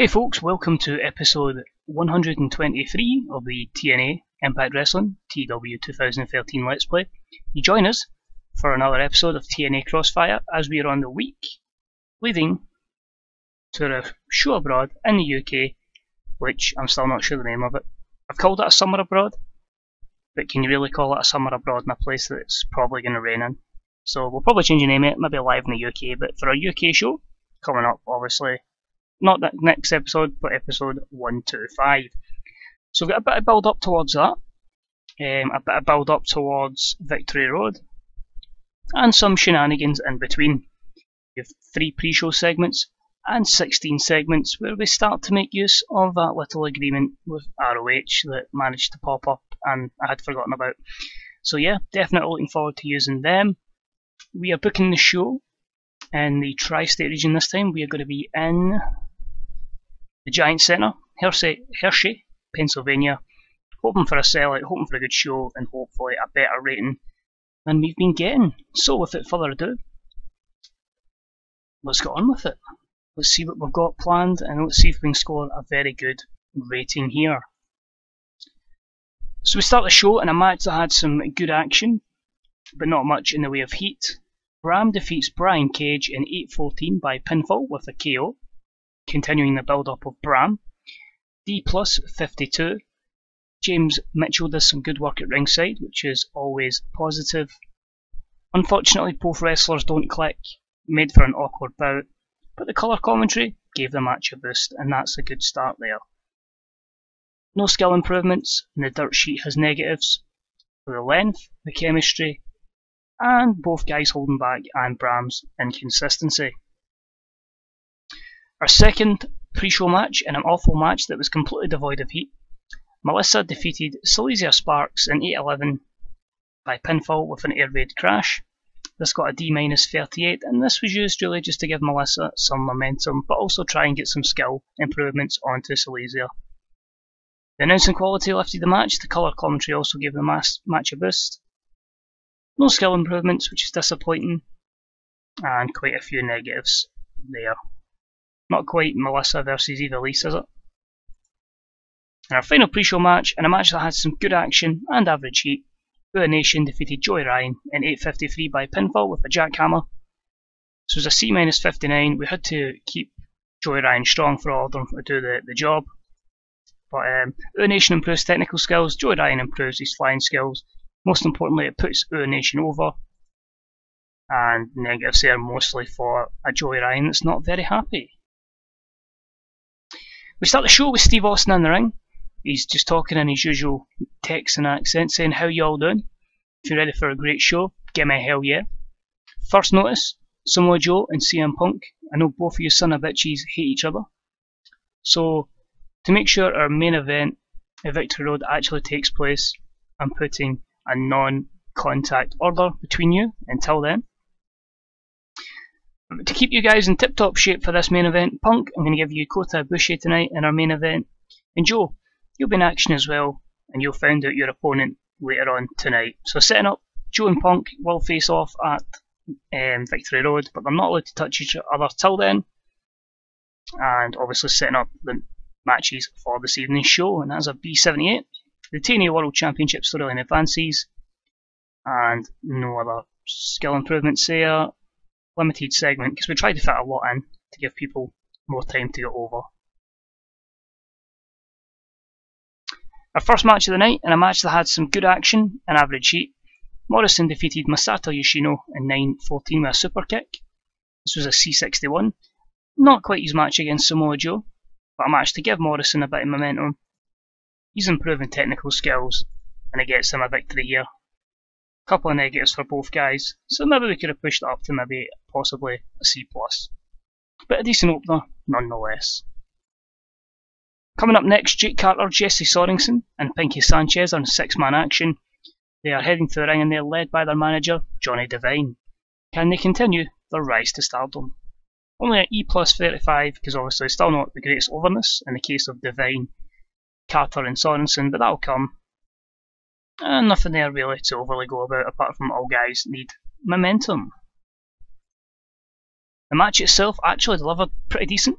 Hey folks, welcome to episode 123 of the TNA Impact Wrestling TEW2013 Let's Play. You join us for another episode of TNA Crossfire as we are on the week leading to a show abroad in the UK, which I'm still not sure the name of it. I've called it a summer abroad, but can you really call it a summer abroad in a place that's probably going to rain in? So we'll probably change the name of it, maybe live in the UK, but for a UK show coming up, obviously. Not that next episode, but episode 125. So we've got a bit of build up towards that, a bit of build up towards Victory Road, and some shenanigans in between. We have 3 pre-show segments and 16 segments where we start to make use of that little agreement with ROH that managed to pop up and I had forgotten about. So yeah, definitely looking forward to using them. We are booking the show in the tri-state region this time. We are going to be in the Giant Centre, Hershey, Pennsylvania, hoping for a sellout, hoping for a good show, and hopefully a better rating than we've been getting. So without further ado, let's get on with it. Let's see what we've got planned, and let's see if we can score a very good rating here. So we start the show in a match that had some good action, but not much in the way of heat. Bram defeats Brian Cage in 8:14 by pinfall with a KO, continuing the build-up of Bram. D plus 52. James Mitchell does some good work at ringside, which is always positive. Unfortunately, both wrestlers don't click, made for an awkward bout, but the colour commentary gave the match a boost, and that's a good start there. No skill improvements, and the dirt sheet has negatives for the length, the chemistry, and both guys holding back and Bram's inconsistency. Our second pre-show match, in an awful match that was completely devoid of heat, Melissa defeated Silesia Sparks in 8:11 by pinfall with an air raid crash. This got a D minus 38, and this was used really just to give Melissa some momentum, but also try and get some skill improvements onto Silesia. The announcing quality lifted the match, the colour commentary also gave the match a boost. No skill improvements, which is disappointing, and quite a few negatives there. Not quite Melissa versus Eva Lise, is it? And our final pre-show match, in a match that had some good action and average heat, Ua Nation defeated Joey Ryan in 8:53 by pinfall with a jackhammer. This was a C minus 59. We had to keep Joey Ryan strong for all of them to do the job. But Ua Nation improves technical skills, Joey Ryan improves his flying skills. Most importantly, it puts Ua Nation over, and negatives there mostly for a Joey Ryan that's not very happy. We start the show with Steve Austin in the ring. He's just talking in his usual Texan accent, saying, "How y'all doing? If you're ready for a great show, give me a hell yeah." First notice, Samoa Joe and CM Punk. I know both of you son of bitches hate each other. So, to make sure our main event at Victory Road actually takes place, I'm putting a non-contact order between you until then. To keep you guys in tip-top shape for this main event, Punk, I'm going to give you Kota Ibushi tonight in our main event. And Joe, you'll be in action as well, and you'll find out your opponent later on tonight. So setting up, Joe and Punk will face off at Victory Road, but they're not allowed to touch each other till then. And obviously setting up the matches for this evening's show, and that's a B78. The TNA World Championship storyline advances, and no other skill improvements there. Limited segment, because we tried to fit a lot in to give people more time to get over. Our first match of the night, in a match that had some good action and average heat, Morrison defeated Masato Yoshino in 9:14 with a super kick. This was a C61. Not quite his match against Samoa Joe, but a match to give Morrison a bit of momentum. He's improving technical skills, and it gets him a victory here. Couple of negatives for both guys, so maybe we could have pushed it up to maybe possibly a C+. But a decent opener nonetheless. Coming up next, Jake Carter, Jesse Sorensen and Pinky Sanchez are in 6-man action. They are heading to the ring and they're led by their manager, Johnny Devine. Can they continue their rise to stardom? Only an E plus 35, because obviously still not the greatest overness in the case of Devine, Carter and Sorensen, but that'll come. And nothing there really to overly go about, apart from all guys need momentum. The match itself actually delivered pretty decent.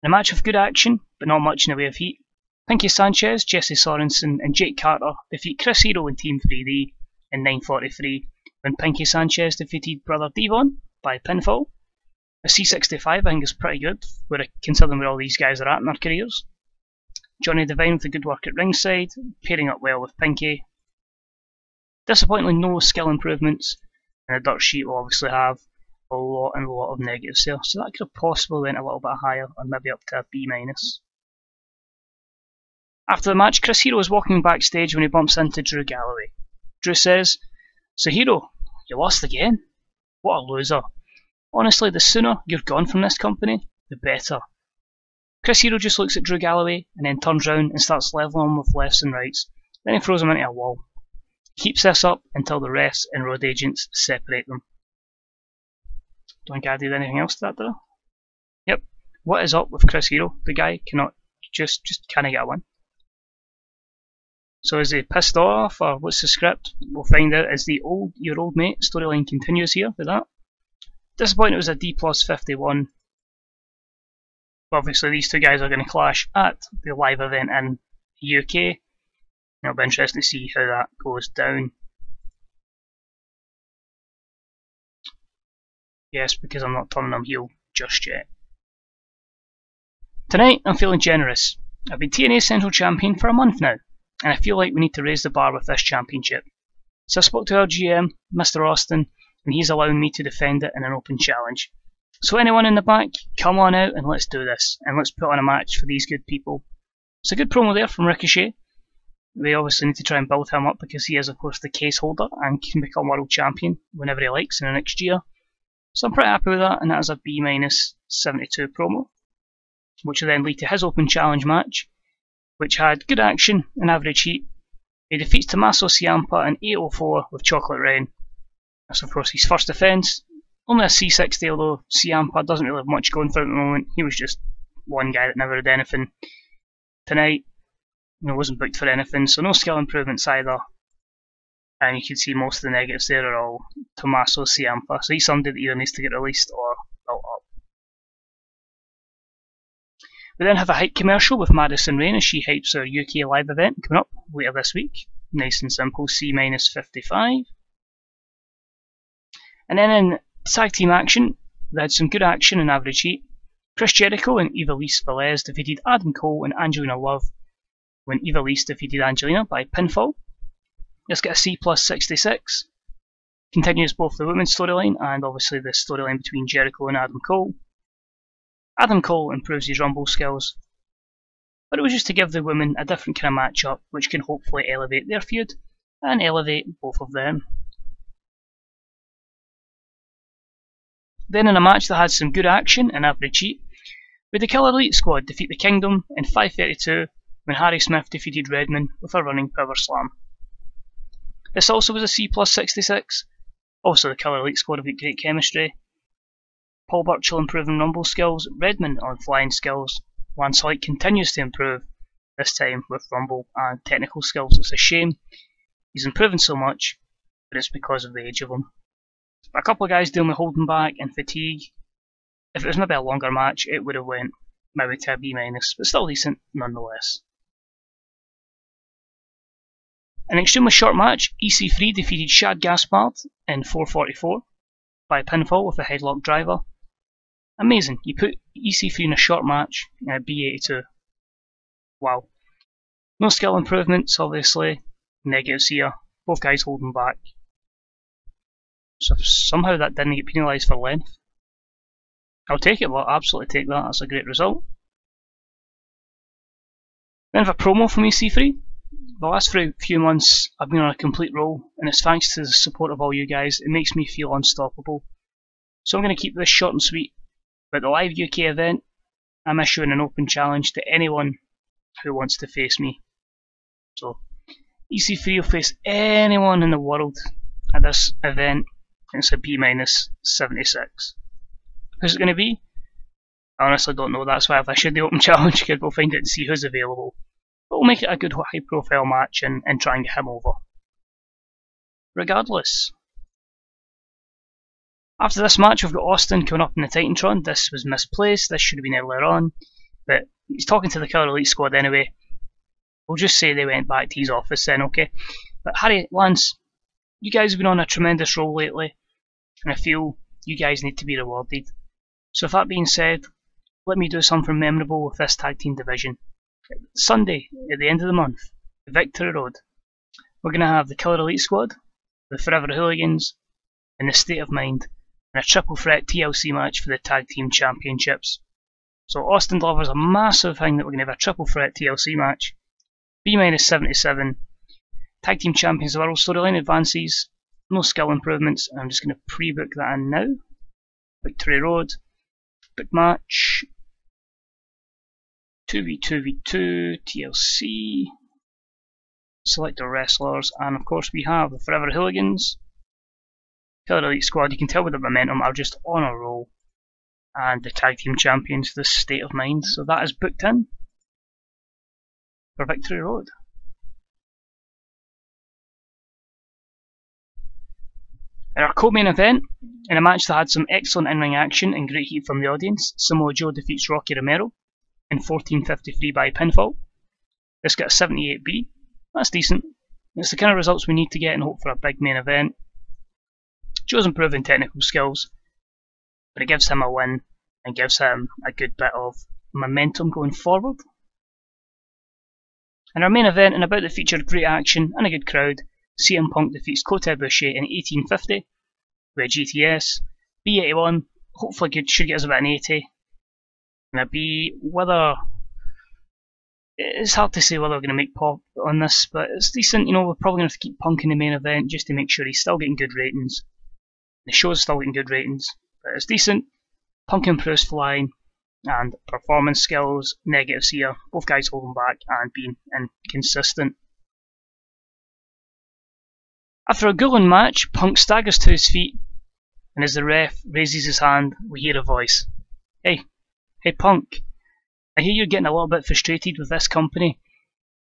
In a match of good action, but not much in the way of heat, Pinky Sanchez, Jesse Sorensen and Jake Carter defeat Chris Hero and Team 3D in 9:43 when Pinky Sanchez defeated Brother Devon by pinfall. A C65 I think is pretty good, considering where all these guys are at in their careers. Johnny Devine with a good work at ringside, pairing up well with Pinky. Disappointingly no skill improvements, and the dirt sheet will obviously have a lot of negatives there, so that could have possibly went a little bit higher, or maybe up to a B-. After the match, Chris Hero is walking backstage when he bumps into Drew Galloway. Drew says, "So Hero, you lost again? What a loser. Honestly, the sooner you're gone from this company, the better." Chris Hero just looks at Drew Galloway and then turns round and starts leveling him with lefts and rights, then he throws him into a wall. He keeps this up until the refs and road agents separate them. Don't think I did anything else to that, did I? Yep. What is up with Chris Hero? The guy cannot just can't get a win. So is he pissed off, or what's the script? We'll find out as the your old mate storyline continues here with that. Disappointed it was a D+51. Obviously these two guys are going to clash at the live event in the UK. It'll be interesting to see how that goes down. Yes, because I'm not turning them heel just yet. Tonight I'm feeling generous. I've been TNA Central Champion for a month now, and I feel like we need to raise the bar with this championship. So I spoke to our GM, Mr. Austin, and he's allowing me to defend it in an open challenge. So anyone in the back, come on out and let's do this, and let's put on a match for these good people. It's a good promo there from Ricochet. We obviously need to try and build him up because he is of course the case holder and can become world champion whenever he likes in the next year. So I'm pretty happy with that, and that is a B-72 promo, which will then lead to his open challenge match, which had good action and average heat. He defeats Tommaso Ciampa in 8:04 with Chocolate Rain. That's of course his first defence. Only a C60, although Ciampa doesn't really have much going for him at the moment. He was just one guy that never did anything. Tonight, wasn't booked for anything, so no skill improvements either. And you can see most of the negatives there are all Tommaso Ciampa, so he's somebody that either needs to get released or built up. We then have a hype commercial with Madison Rayne as she hypes our UK live event coming up later this week. Nice and simple, C-55. And then in tag team action, we had some good action and average heat. Chris Jericho and Ivelisse Velez defeated Adam Cole and Angelina Love when Ivelisse defeated Angelina by pinfall. Let's get a C+66. Continues both the women's storyline and obviously the storyline between Jericho and Adam Cole. Adam Cole improves his rumble skills, but it was just to give the women a different kind of matchup which can hopefully elevate their feud and elevate both of them. Then in a match that had some good action and average heat, we had the Killer Elite Squad defeat the Kingdom in 5:32 when Harry Smith defeated Redman with a running power slam. This also was a C+66. Also the Killer Elite Squad have got great chemistry. Paul Burchill improving rumble skills, Redman on flying skills, Lance Hoyt continues to improve, this time with rumble and technical skills. It's a shame he's improving so much, but it's because of the age of him. But a couple of guys dealing with holding back and fatigue. If it was maybe a longer match, it would have went maybe to a B-, but still decent nonetheless. An extremely short match, EC3 defeated Shad Gaspard in 4:44 by pinfall with a headlock driver. Amazing, you put EC3 in a short match in a B82. Wow. No skill improvements, obviously. Negatives here. Both guys holding back. So somehow that didn't get penalised for length. I'll take it, I'll absolutely take that, that's a great result. Then I have a promo from EC3. The last few months I've been on a complete roll, and it's thanks to the support of all you guys, it makes me feel unstoppable. So I'm going to keep this short and sweet. But the live UK event, I'm issuing an open challenge to anyone who wants to face me. So EC3 will face anyone in the world at this event. It's a B-76. Who's it going to be? I honestly don't know, that's why I've issued the open challenge, because we'll find out and see who's available. But we'll make it a good high profile match and try and get him over. Regardless. After this match we've got Austin coming up in the Titantron. This was misplaced, this should have been earlier on. but he's talking to the Killer Elite squad anyway. We'll just say they went back to his office then, okay? But Harry, Lance, you guys have been on a tremendous roll lately, and I feel you guys need to be rewarded. So with that being said, let me do something memorable with this tag team division. Sunday, at the end of the month, Victory Road, we're going to have the Killer Elite squad, the Forever Hooligans, and the State of Mind, and a triple threat TLC match for the Tag Team Championships. So Austin delivers a massive thing that we're going to have a triple threat TLC match. B-77, Tag Team Champions of the World storyline advances, no skill improvements, and I'm just going to pre-book that in now. Victory Road, book match, 2v2v2, TLC, select our wrestlers, and of course we have the Forever Hooligans, Killer Elite squad. You can tell with the momentum are just on a roll, and the Tag Team Champions, the State of Mind. So that is booked in for Victory Road. In our co-main event, in a match that had some excellent in-ring action and great heat from the audience, Samoa Joe defeats Rocky Romero in 14:53 by pinfall. This got a 78B. That's decent. It's the kind of results we need to get and hope for a big main event. Joe's improving technical skills, but it gives him a win and gives him a good bit of momentum going forward. In our main event, and about that featured great action and a good crowd, CM Punk defeats Kota Ibushi in 1850 with a GTS. B81, hopefully good, should get us about an 80. And a B, whether, it's hard to say whether we're going to make pop on this, but it's decent. You know, we're probably going to have to keep Punk in the main event just to make sure he's still getting good ratings. The show's still getting good ratings, but it's decent. Punk improves flying and performance skills, negatives here, both guys holding back and being inconsistent. After a grueling match, Punk staggers to his feet, and as the ref raises his hand, we hear a voice. Hey Punk, I hear you're getting a little bit frustrated with this company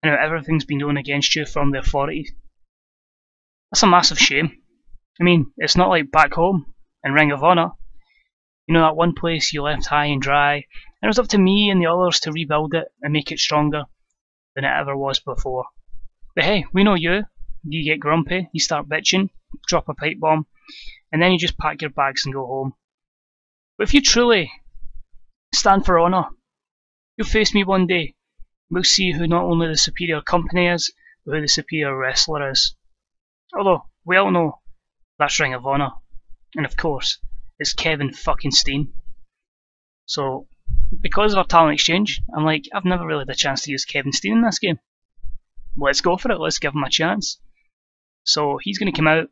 and how everything's been done against you from the authorities. That's a massive shame. I mean, it's not like back home in Ring of Honor. You know, that one place you left high and dry, and it was up to me and the others to rebuild it and make it stronger than it ever was before. But hey, we know you. You get grumpy, you start bitching, drop a pipe bomb, and then you just pack your bags and go home. But if you truly stand for honour, you'll face me one day. We'll see who not only the superior company is, but who the superior wrestler is. Although, we all know that's Ring of Honor. And of course, it's Kevin fucking Steen. So, because of our talent exchange, I'm like, I've never really had a chance to use Kevin Steen in this game. Let's go for it, let's give him a chance. So he's going to come out,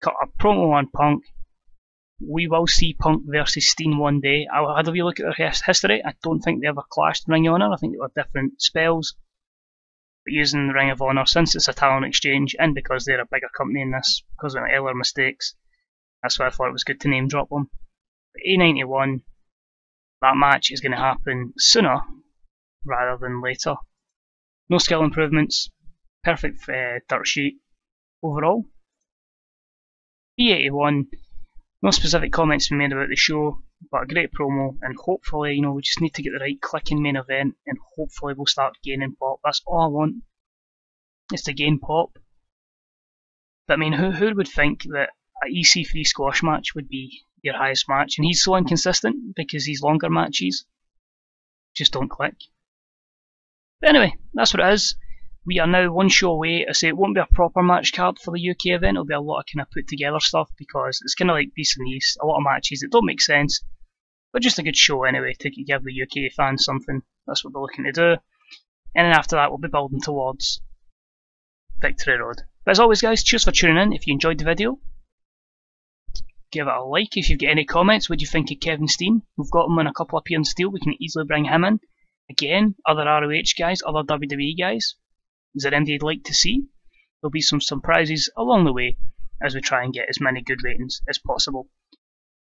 cut a promo on Punk. We will see Punk versus Steen one day. I had a wee look at their history. I don't think they ever clashed in Ring of Honor. I think they were different spells. But using the Ring of Honor, since it's a talent exchange, and because they're a bigger company in this, because of my earlier mistakes, that's why I thought it was good to name drop them. But A91, that match is going to happen sooner rather than later. No skill improvements, perfect dirt sheet overall. B81, no specific comments been made about the show, but a great promo, and hopefully, you know, we just need to get the right clicking main event, and hopefully we'll start gaining pop. That's all I want, is to gain pop. But I mean, who would think that an EC3 squash match would be your highest match? And he's so inconsistent because these longer matches just don't click. But anyway, that's what it is. We are now one show away. I say it won't be a proper match card for the UK event. It'll be a lot of kind of put together stuff because it's kind of like Beast in the East. A lot of matches that don't make sense, but just a good show anyway to give the UK fans something. That's what we're looking to do. And then after that, we'll be building towards Victory Road. But as always, guys, cheers for tuning in. If you enjoyed the video, give it a like. If you've got any comments, what do you think of Kevin Steen? We've got him on a couple of appearance deal. We can easily bring him in. Again, other ROH guys, other WWE guys. Is there anything you'd like to see? There'll be some surprises along the way as we try and get as many good ratings as possible.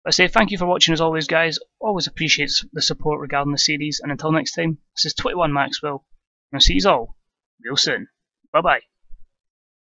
But I say thank you for watching as always, guys. Always appreciate the support regarding the series. And until next time, this is 21 Maxwell. And I'll see you all real soon. Bye bye.